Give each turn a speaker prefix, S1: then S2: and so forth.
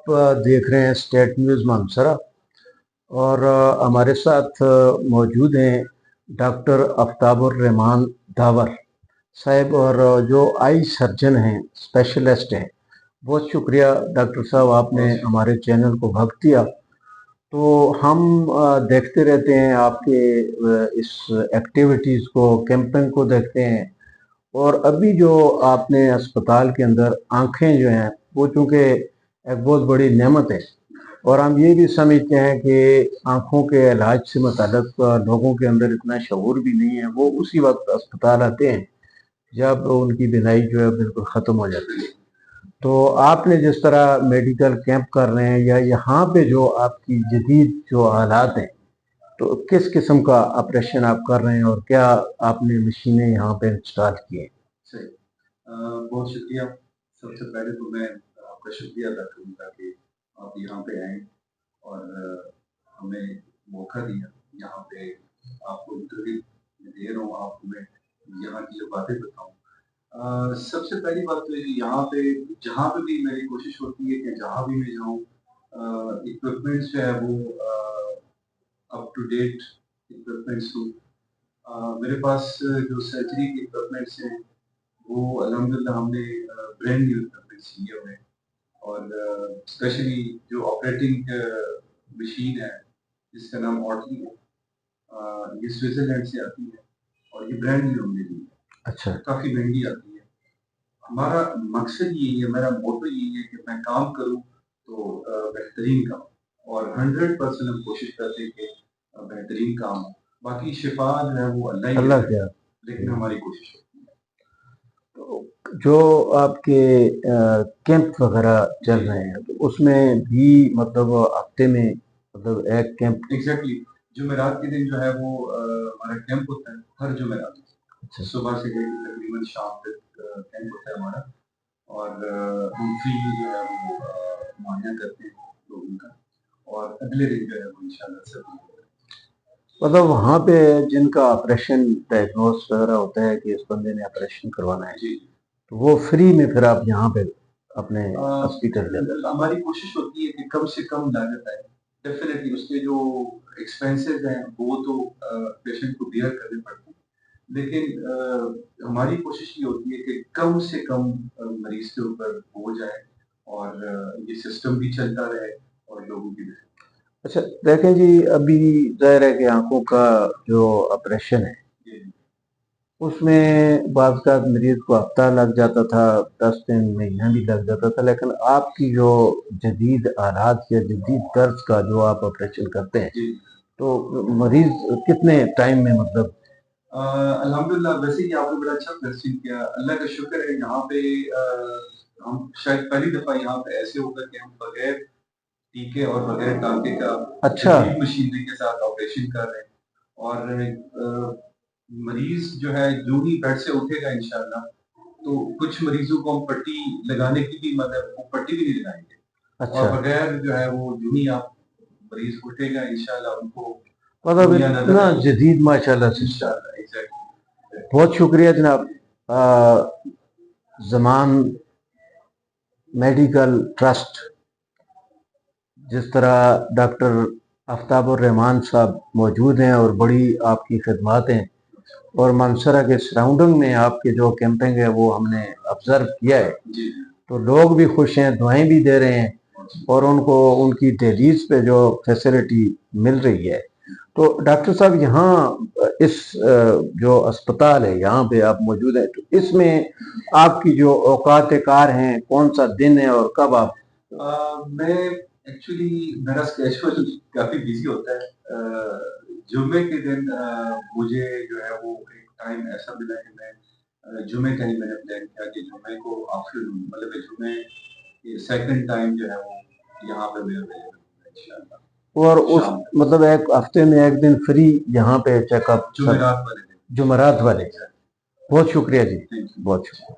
S1: आप देख रहे हैं स्टेट न्यूज़ मानसरा और हमारे साथ मौजूद हैं डॉक्टर आफ्ताबुर रहमान दावर साहब और जो आई सर्जन हैं, स्पेशलिस्ट हैं। बहुत शुक्रिया डॉक्टर साहब, आपने हमारे चैनल को वक्त दिया। तो हम देखते रहते हैं आपके इस एक्टिविटीज़ को, कैंपेन को देखते हैं। और अभी जो आपने अस्पताल के अंदर आंखें जो हैं वो चूँकि एक बहुत बड़ी नेमत है, और हम ये भी समझते हैं कि आंखों के इलाज से मुताल्लिक लोगों के अंदर इतना शऊर भी नहीं है। वो उसी वक्त अस्पताल आते हैं जब उनकी बीनाई जो है बिल्कुल ख़त्म हो जाती है। तो आपने जिस तरह मेडिकल कैंप कर रहे हैं या यहाँ पे जो आपकी जदीद जो हालात हैं, तो किस किस्म का ऑपरेशन आप कर रहे हैं और क्या आपने मशीनें यहाँ पे इंस्टॉल की हैं?
S2: सही। बहुत शुक्रिया। सबसे पहले तो मैं आपका शुक्रिया अदा करूँगा कि आप यहाँ पे आए और हमें मौका दिया, यहाँ पे आपको इंटरव्यू दे रहा हूँ, आपको मैं यहाँ की जो बातें बताऊँ। सबसे पहली बात तो ये, यहाँ पे जहाँ पे भी मेरी कोशिश होती है कि जहाँ भी मैं जाऊँ इक्विपमेंट्स जो है वो अप टू डेट इक्विपमेंट्स हो। मेरे पास जो सर्जरी के इक्विपमेंट्स हैं वो अल्हम्दुलिल्लाह हमने ब्रांड न्यू इक्विपमेंट्स लिए हुए हैं, और स्पेशली जो ऑपरेटिंग मशीन है जिसका नाम ऑटली है, ये स्विट्जरलैंड से आती है और ये ब्रांड न्यू हमने ली है।
S1: अच्छा।
S2: काफ़ी महंगी आती है। हमारा मकसद यही है, मेरा मोटो यही है कि मैं काम करूं तो बेहतरीन काम, और 100% हम कोशिश करते हैं कि बेहतरीन काम हो। बाकी शिफा जो है वो अल्लाह
S1: के
S2: है, लेकिन हमारी कोशिश होती है।
S1: तो जो आपके कैंप वगैरह चल रहे हैं तो उसमें भी मतलब हफ्ते में मतलब एक कैंप?
S2: एग्जैक्टली। जुमेरात के दिन जो है वो हमारा कैंप होता है, हर जुमेरात। अच्छा। सुबह से लेकर तकरीबन शाम तक कैंप होता है हमारा, और हम फ्री जो है वो मुहैया करते हैं लोगों का, और अगले दिन जो है वो इंशाल्लाह सब
S1: मतलब वहाँ पे जिनका ऑपरेशन डायग्नोस वगैरह होता है कि इस बंदे ने ऑपरेशन करवाना है,
S2: जी,
S1: तो वो फ्री में फिर आप यहाँ पे अपने हॉस्पिटल जाते हैं?
S2: हमारी कोशिश होती है कि कम से कम लागत आए। डेफिनेटली उसके जो एक्सपेंसेस हैं वो तो पेशेंट को बियर करने पड़ते हैं, लेकिन हमारी कोशिश ये होती है कि कम से कम मरीज के ऊपर हो जाए, और ये सिस्टम भी चलता रहे और लोगों की भी।
S1: अच्छा, देखें जी, अभी ज़ाहिर है कि आंखों का जो ऑपरेशन है उसमें बाज़ का मरीज को हफ्ता लग जाता था, 10 दिन, महीना भी लग जाता था। लेकिन आपकी जो जदीद आलात या जदीद दर्द का जो आप ऑपरेशन करते हैं, तो मरीज कितने टाइम में मतलब?
S2: अल्हम्दुलिल्लाह, वैसे ही आपने बड़ा अच्छा क्वेश्चन किया। अल्लाह का शुक्र है, यहाँ पे हम शायद पहली दफा यहाँ पे ऐसे होगा कि हम बगैर टीके और बगैर टाँके का
S1: अच्छा।
S2: मशीनरी के साथ ऑपरेशन कर रहे हैं, और मरीज जो है जो ही बेड से उठेगा इंशाल्लाह, तो कुछ मरीजों को हम पट्टी लगाने की भी, मतलब वो पट्टी भी नहीं लगाएंगे। अच्छा। और बगैर जो है वो जो ही आप मरीज उठेगा इंशाल्लाह उनको
S1: मतलब इतना जदीद माशाल्लाह से।
S2: इंशाल्लाह। एग्जैक्टली।
S1: बहुत शुक्रिया जनाब। ज़मान मेडिकल ट्रस्ट, जिस तरह डॉक्टर आफ्ताबुर रहमान साहब मौजूद हैं और बड़ी आपकी खिदमत हैं, और मानसरा के सराउंडिंग में आपके जो कैंपिंग है वो हमने ऑब्ज़र्व किया है, तो लोग भी खुश हैं, दुआएं भी दे रहे हैं, और उनको उनकी दहलीज पे जो फैसिलिटी मिल रही है। तो डॉक्टर साहब, यहाँ इस जो अस्पताल है यहाँ पे आप मौजूद हैं, तो इसमें आपकी जो औकात कार हैं, कौन सा दिन है और कब आप?
S2: मैं एक्चुअली मेरा स्केड्यूल काफी बिजी होता है। जुम्मे के दिन मुझे जो है वो एक टाइम ऐसा मिला कि मैं जुम्मे का ही मैंने प्लान किया कि जुम्मे को आफ्टरनून, मतलब जुम्मे सेकंड टाइम जो है वो यहाँ पे मैं अवेलेबल हूँ इंशाल्लाह।
S1: और उस मतलब एक हफ्ते में एक दिन फ्री यहाँ पे चेकअप
S2: जुमेरात वाले दिन।
S1: जुमेरात वाले। बहुत शुक्रिया जी, बहुत शुक्रिया।